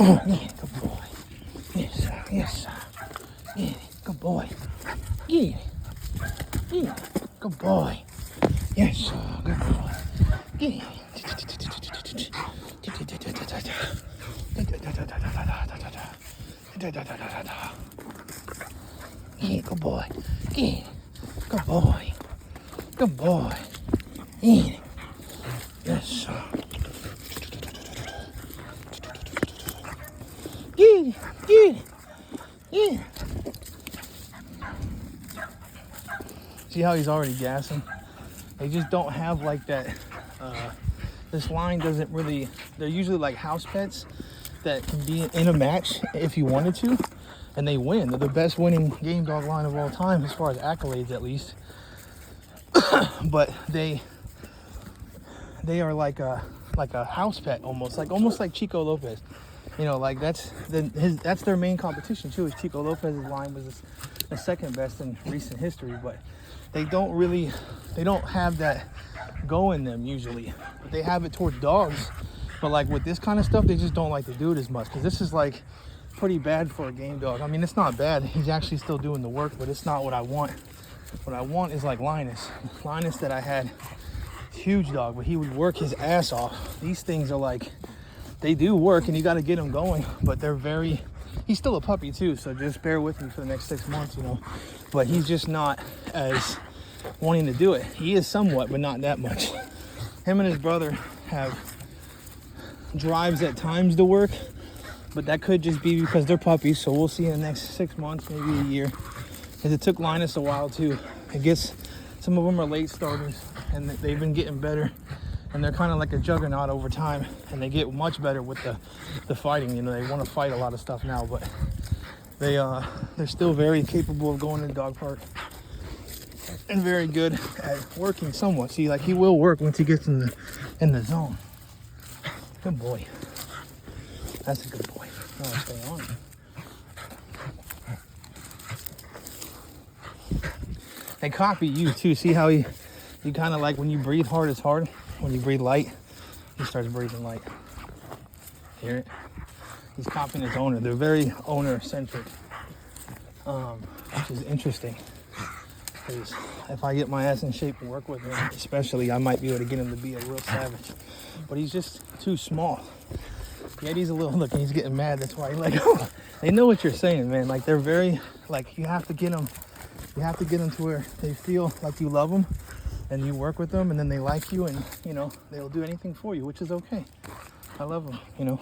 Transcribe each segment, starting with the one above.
Oh, yeah, good boy. Yes, sir. Yes, sir. Yeah, good boy. Yeah. Yeah, good boy. Yes, sir. Good boy. Yeah. Yeah, good boy. Yeah, good boy. Good boy. Yeah. Yes, sir. Yeah, yeah, yeah. See how he's already gassing? They just don't have like that. This line doesn't really. They're usually like house pets that can be in a match if you wanted to, and they win. They're the best winning game dog line of all time as far as accolades, at least. But they are like a house pet almost like Chico Lopez. You know, like that's their main competition too. Is Chico Lopez's line was the second best in recent history, but they don't have that go in them usually. But they have it towards dogs. But like with this kind of stuff, they just don't like to do it as much because this is like pretty bad for a game dog. I mean, it's not bad. He's actually still doing the work, but it's not what I want. What I want is like Linus that I had, huge dog, but he would work his ass off. These things are like, they do work and you got to get them going, but he's still a puppy too, so just bear with me for the next 6 months, you know. But he's just not as wanting to do it. He is somewhat, but not that much. Him and his brother have drives at times to work, but that could just be because they're puppies, so we'll see in the next 6 months, maybe a year. Because it took Linus a while too. I guess some of them are late starters and they've been getting better, and they're kind of like a juggernaut over time, and they get much better with the fighting. You know, they want to fight a lot of stuff now, but they're still very capable of going to the dog park and very good at working somewhat. See, like he will work once he gets in the zone. Good boy. That's a good boy. Oh, stay on. They copy you too. See how you kind of like when you breathe hard, it's hard. When you breathe light, he starts breathing light. Hear it? He's copying his owner. They're very owner-centric, which is interesting. Because if I get my ass in shape and work with him, especially, I might be able to get him to be a real savage. But he's just too small. Yeti's a little, look, he's getting mad. That's why he's like, oh, they know what you're saying, man. Like, they're very, like, you have to get them to where they feel like you love them and you work with them, and then they like you, and, you know, they'll do anything for you, which is okay. I love them, you know.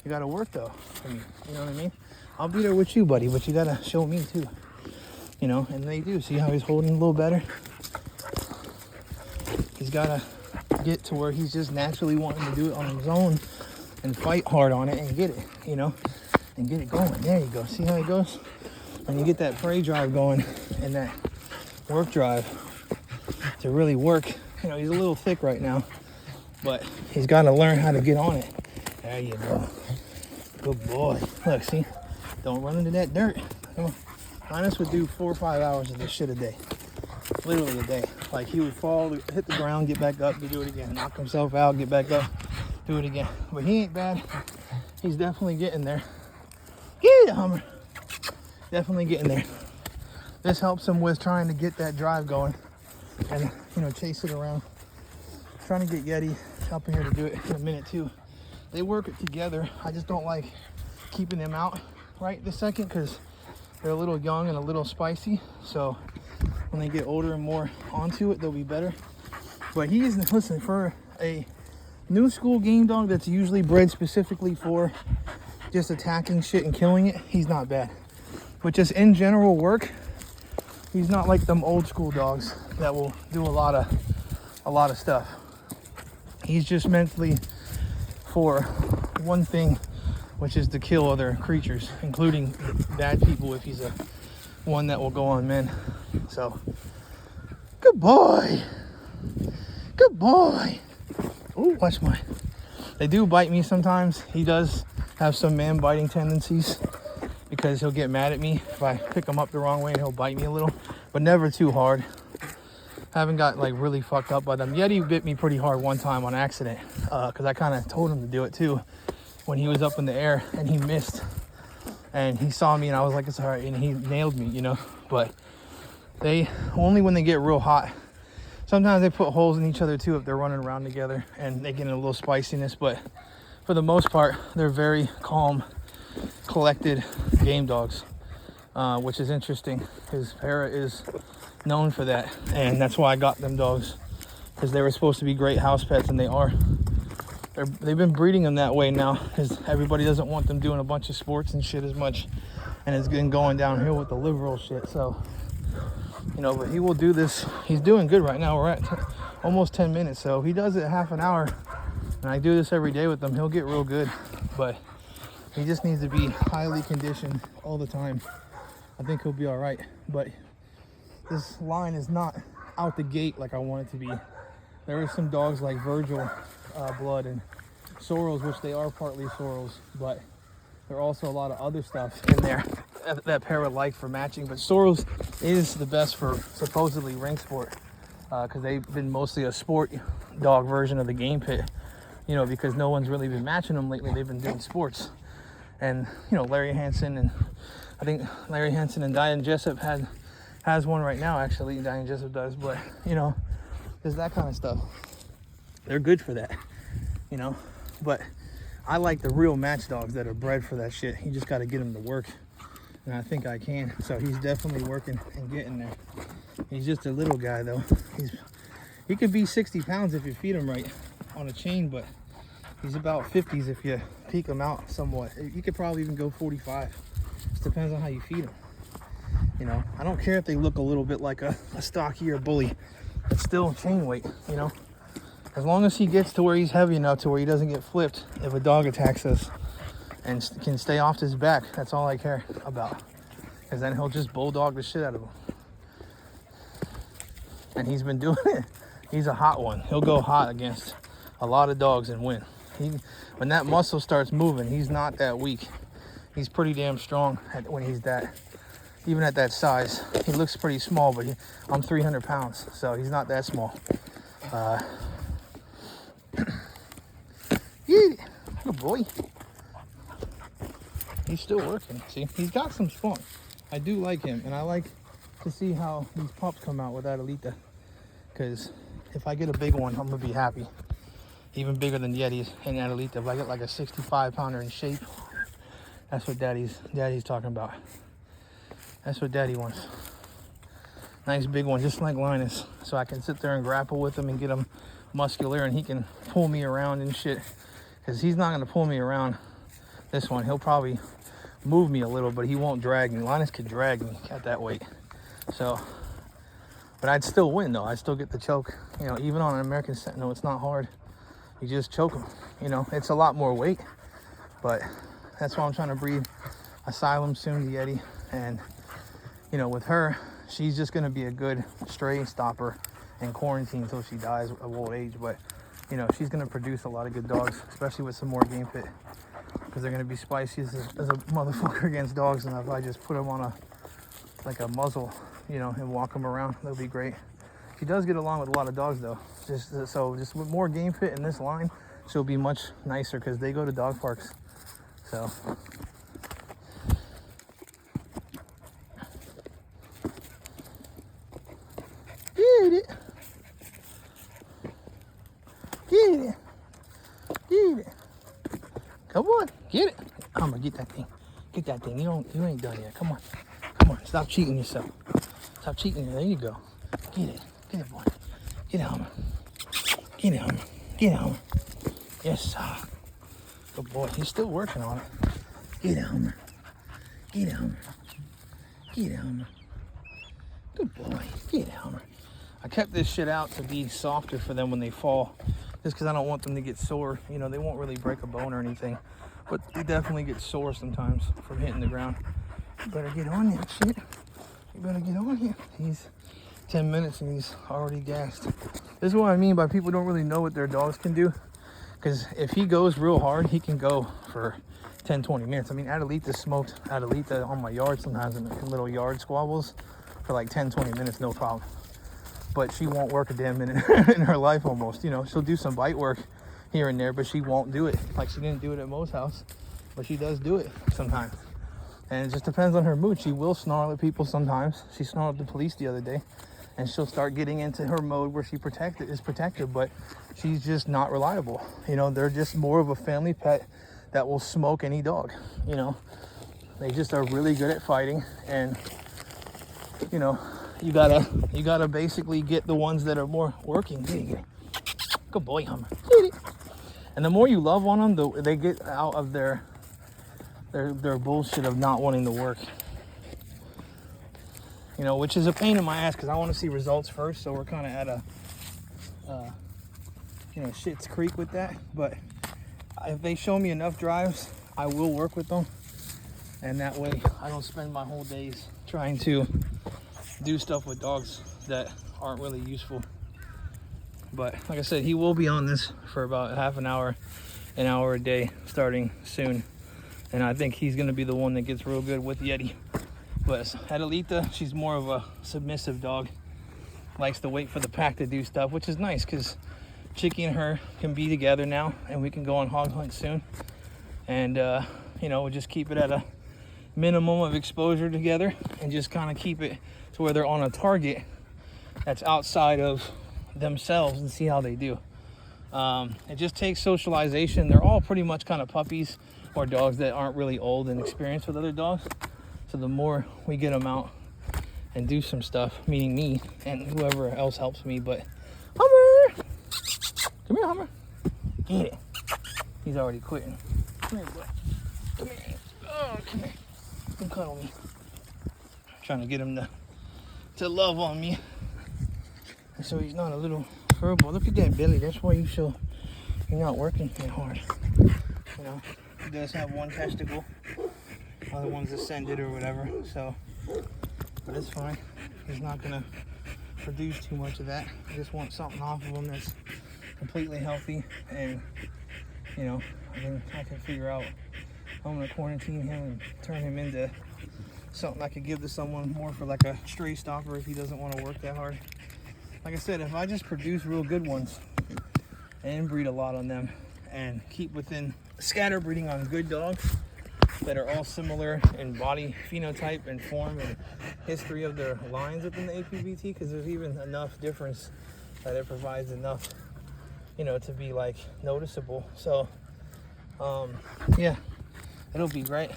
You got to work, though, for me. You know what I mean? I'll be there with you, buddy, but you got to show me, too. You know, and they do. See how he's holding a little better? He's got to get to where he's just naturally wanting to do it on his own and fight hard on it and get it, you know, and get it going. There you go. See how it goes? When you get that prey drive going and that work drive to really work, you know, he's a little thick right now, but he's got to learn how to get on it. There you go. Good boy. Look, see? Don't run into that dirt. Come on. Linus would do 4 or 5 hours of this shit a day. Literally a day. Like, he would fall, hit the ground, get back up, do it again. Knock himself out, get back up, do it again. But he ain't bad. He's definitely getting there. Get it, Hummer. Definitely getting there. This helps him with trying to get that drive going and, you know, chase it around. Trying to get Yeti up in here to do it in a minute too. They work it together. I just don't like keeping them out right this second because they're a little young and a little spicy. So when they get older and more onto it, they'll be better. But he's, listen, for a new school game dog that's usually bred specifically for just attacking shit and killing it, he's not bad. But just in general work, he's not like them old school dogs that will do a lot of stuff. He's just mentally for one thing, which is to kill other creatures, including bad people if he's a one that will go on men. So, good boy. Good boy. Ooh, watch mine. They do bite me sometimes. He does have some man biting tendencies because he'll get mad at me if I pick him up the wrong way and he'll bite me a little, but never too hard. Haven't got like really fucked up by them. Yeti bit me pretty hard one time on accident because I kind of told him to do it too when he was up in the air and he missed. And he saw me and I was like, it's all right. And he nailed me, you know. But they, only when they get real hot. Sometimes they put holes in each other too if they're running around together and they get a little spiciness. But for the most part, they're very calm, collected game dogs, which is interesting because Para is known for that. And that's why I got them dogs, because they were supposed to be great house pets, and they are. They've been breeding them that way now because everybody doesn't want them doing a bunch of sports and shit as much, and it's been going downhill with the liberal shit. So, you know, but he will do this. He's doing good right now. We're at almost 10 minutes, so if he does it half an hour, and I do this every day with him, he'll get real good. But he just needs to be highly conditioned all the time. I think he'll be all right. But this line is not out the gate like I want it to be. There are some dogs like Virgil Blood and Sorrels, which they are partly Sorrels, but there are also a lot of other stuff in there that Para like for matching. But Sorrels is the best for supposedly ring sport, because they've been mostly a sport dog version of the game pit, you know, because no one's really been matching them lately. They've been doing sports. And, you know, Larry Hansen, and I think Larry Hansen and Diane Jessup has one right now, actually. Diane Jessup does, but, you know, there's that kind of stuff. They're good for that, you know. But I like the real match dogs that are bred for that shit. You just got to get them to work, and I think I can. So he's definitely working and getting there. He's just a little guy though. He could be 60 pounds if you feed him right on a chain, but he's about 50s if you peak him out somewhat. You could probably even go 45. Just depends on how you feed him. You know, I don't care if they look a little bit like a stocky or bully. It's still chain weight, you know. As long as he gets to where he's heavy enough to where he doesn't get flipped if a dog attacks us, and can stay off his back, that's all I care about. Because then he'll just bulldog the shit out of him. And he's been doing it. He's a hot one. He'll go hot against a lot of dogs and win. When that muscle starts moving, he's not that weak. He's pretty damn strong when he's that. Even at that size, he looks pretty small, but I'm 300 pounds, so he's not that small. Good boy. He's still working. See, he's got some spawn. I do like him, and I like to see how these pups come out with Adelita. Because if I get a big one, I'm gonna be happy. Even bigger than Yetis and Adelita. If I get like a 65 pounder in shape, that's what daddy's talking about. That's what daddy wants. Nice big one, just like Linus. So I can sit there and grapple with him and get him muscular, and he can pull me around and shit. Because he's not gonna pull me around this one. He'll probably move me a little, but he won't drag me. Linus could drag me at that weight. So, but I'd still win though. I'd still get the choke. You know, even on an American Sentinel, it's not hard. You just choke him. You know, it's a lot more weight, but that's why I'm trying to breed Asylum soon, the Yeti. And, you know, with her, she's just gonna be a good stray stopper in quarantine until she dies of old age. But, you know, she's gonna produce a lot of good dogs, especially with some more game pit, because they're gonna be spicy as a motherfucker against dogs. And if I just put them on a muzzle, you know, and walk them around, that'll be great. She does get along with a lot of dogs though. Just with more game fit in this line, she'll be much nicer because they go to dog parks. So. Get it. Get it. Get it. Come on, get it. I'm gonna get that thing. Get that thing. You ain't done yet. Come on. Come on. Stop cheating yourself. Stop cheating. There you go. Get it. Get it, boy. Get it, Homer. Get it, Homer. Get it, Homer. Yes, sir. Good boy. He's still working on it. Get it, Homer. Get it, Homer. Get it, Homer. Good boy. Get it, Homer. I kept this shit out to be softer for them when they fall, just because I don't want them to get sore. You know, they won't really break a bone or anything, but they definitely get sore sometimes from hitting the ground. You better get on that shit. You better get on here. He's 10 minutes and he's already gassed. This is what I mean by people don't really know what their dogs can do, because if he goes real hard, he can go for 10-20 minutes. I mean, Adelita smoked Adelita on my yard sometimes in little yard squabbles for like 10-20 minutes, no problem. But she won't work a damn minute in her life almost. You know, she'll do some bite work here and there, but she won't do it. Like she didn't do it at Mo's house, but she does do it sometimes. And it just depends on her mood. She will snarl at people sometimes. She snarled at the police the other day, and she'll start getting into her mode where she is protective, but she's just not reliable. You know, they're just more of a family pet that will smoke any dog. You know, they just are really good at fighting, and you know, you gotta basically get the ones that are more working. Good boy, Hummer. And the more you love on them, they get out of their bullshit of not wanting to work. You know, which is a pain in my ass because I want to see results first. So we're kind of at a, you know, shit's creek with that. But if they show me enough drives, I will work with them. And that way I don't spend my whole days trying to do stuff with dogs that aren't really useful. But like I said, he will be on this for about half an hour a day starting soon. And I think he's going to be the one that gets real good with Yeti. But Adelita, she's more of a submissive dog. Likes to wait for the pack to do stuff, which is nice because Chicky and her can be together now and we can go on hog hunt soon. And, you know, we'll just keep it at a minimum of exposure together and just kind of keep it to where they're on a target that's outside of themselves and see how they do. It just takes socialization. They're all pretty much kind of puppies or dogs that aren't really old and experienced with other dogs. So the more we get them out and do some stuff, meaning me and whoever else helps me. But Hummer, come here, Hummer. Get it. He's already quitting. Come here, boy. Come here. Oh, come here. Come cuddle me. I'm trying to get him to love on me. And so he's not a little furball. Look at that belly. That's why you're not working that hard. You know, he does have one testicle. Other one's ascended or whatever. So, but it's fine. He's not gonna produce too much of that. I just want something off of him that's completely healthy, and you know, I can figure out how I'm gonna quarantine him and turn him into something I could give to someone more for like a stray stopper if he doesn't want to work that hard. Like I said, if I just produce real good ones and breed a lot on them and keep within scatter breeding on good dogs that are all similar in body phenotype and form and history of their lines within the APBT, because there's even enough difference that it provides enough, you know, to be like noticeable. So yeah, it'll be great.